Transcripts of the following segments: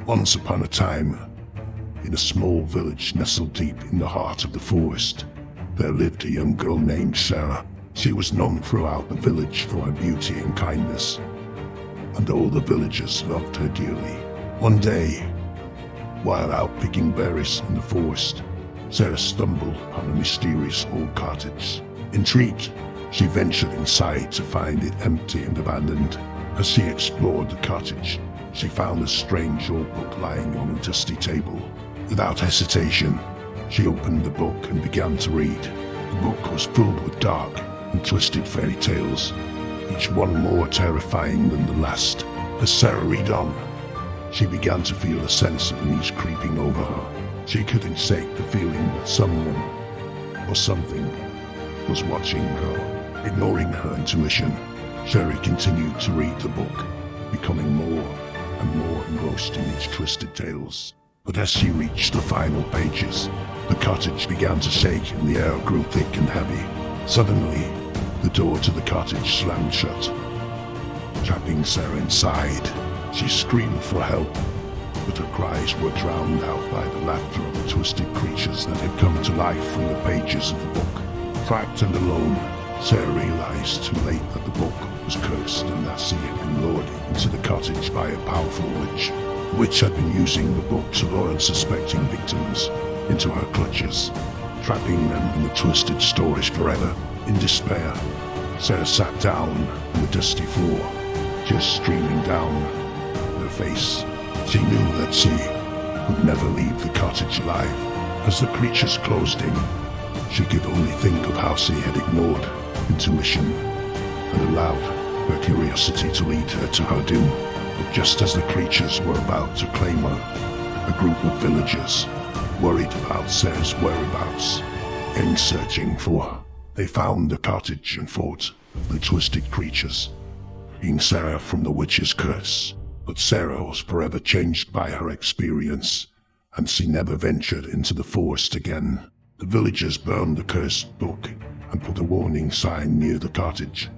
Once upon a time, in a small village nestled deep in the heart of the forest, there lived a young girl named Sarah. She was known throughout the village for her beauty and kindness, and all the villagers loved her dearly. One day, while out picking berries in the forest, Sarah stumbled upon a mysterious old cottage. Intrigued, she ventured inside to find it empty and abandoned. As she explored the cottage, she found a strange old book lying on a dusty table. Without hesitation, she opened the book and began to read. The book was filled with dark and twisted fairy tales, each one more terrifying than the last. As Sarah read on, she began to feel a sense of unease creeping over her. She couldn't shake the feeling that someone or something was watching her. Ignoring her intuition, Sarah continued to read the book, becoming more and more engrossed in its twisted tales. But as she reached the final pages, the cottage began to shake and the air grew thick and heavy. Suddenly, the door to the cottage slammed shut, trapping Sarah inside. She screamed for help, but her cries were drowned out by the laughter of the twisted creatures that had come to life from the pages of the book. Trapped and alone, Sarah realized too late that the book was cursed and that she had been lured into the cottage by a powerful witch. The witch had been using the book to lure unsuspecting victims into her clutches, trapping them in the twisted stories forever. In despair, Sarah sat down on the dusty floor, tears streaming down her face. She knew that she would never leave the cottage alive. As the creatures closed in, she could only think of how she had ignored intuition and allowed her curiosity to lead her to her doom. But just as the creatures were about to claim her, a group of villagers, worried about Sarah's whereabouts, came searching for her. They found the cottage and fought the twisted creatures, freeing Sarah from the witch's curse. But Sarah was forever changed by her experience, and she never ventured into the forest again. The villagers burned the cursed book and put a warning sign near the cottage,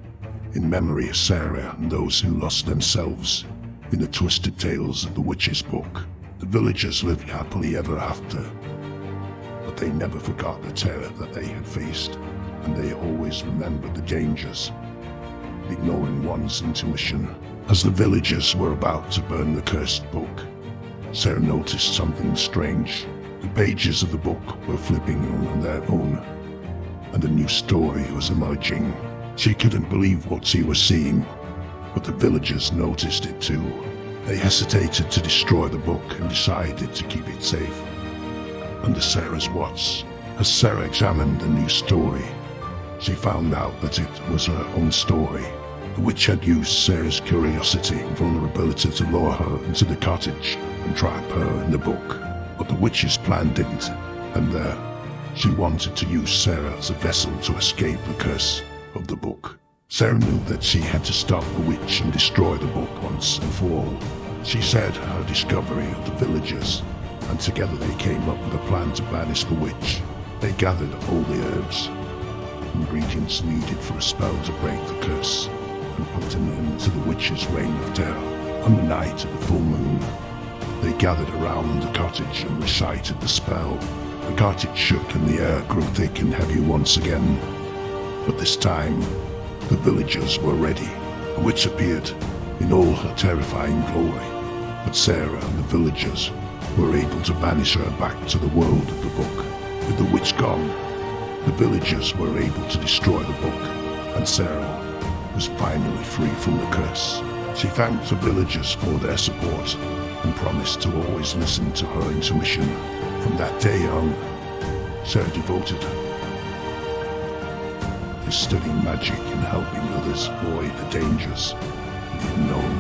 in memory of Sarah and those who lost themselves in the twisted tales of the witch's book. The villagers lived happily ever after, but they never forgot the terror that they had faced, and they always remembered the dangers, ignoring one's intuition. As the villagers were about to burn the cursed book, Sarah noticed something strange. The pages of the book were flipping on their own, and a new story was emerging. She couldn't believe what she was seeing, but the villagers noticed it too. They hesitated to destroy the book and decided to keep it safe. Under Sarah's watch, as Sarah examined the new story, she found out that it was her own story. The witch had used Sarah's curiosity and vulnerability to lure her into the cottage and trap her in the book. But the witch's plan didn't, and there, she wanted to use Sarah as a vessel to escape the curse of the book. Sarah knew that she had to stop the witch and destroy the book once and for all. She said her discovery of the villagers, and together they came up with a plan to banish the witch. They gathered all the herbs, ingredients needed for a spell to break the curse, and put an end to the witch's reign of terror. On the night of the full moon, they gathered around the cottage and recited the spell. The cottage shook and the air grew thick and heavy once again. But this time, the villagers were ready. The witch appeared in all her terrifying glory, but Sarah and the villagers were able to banish her back to the world of the book. With the witch gone, the villagers were able to destroy the book, and Sarah was finally free from the curse. She thanked the villagers for their support and promised to always listen to her intuition. From that day on, Sarah devoted to studying magic and helping others avoid the dangers of the unknown.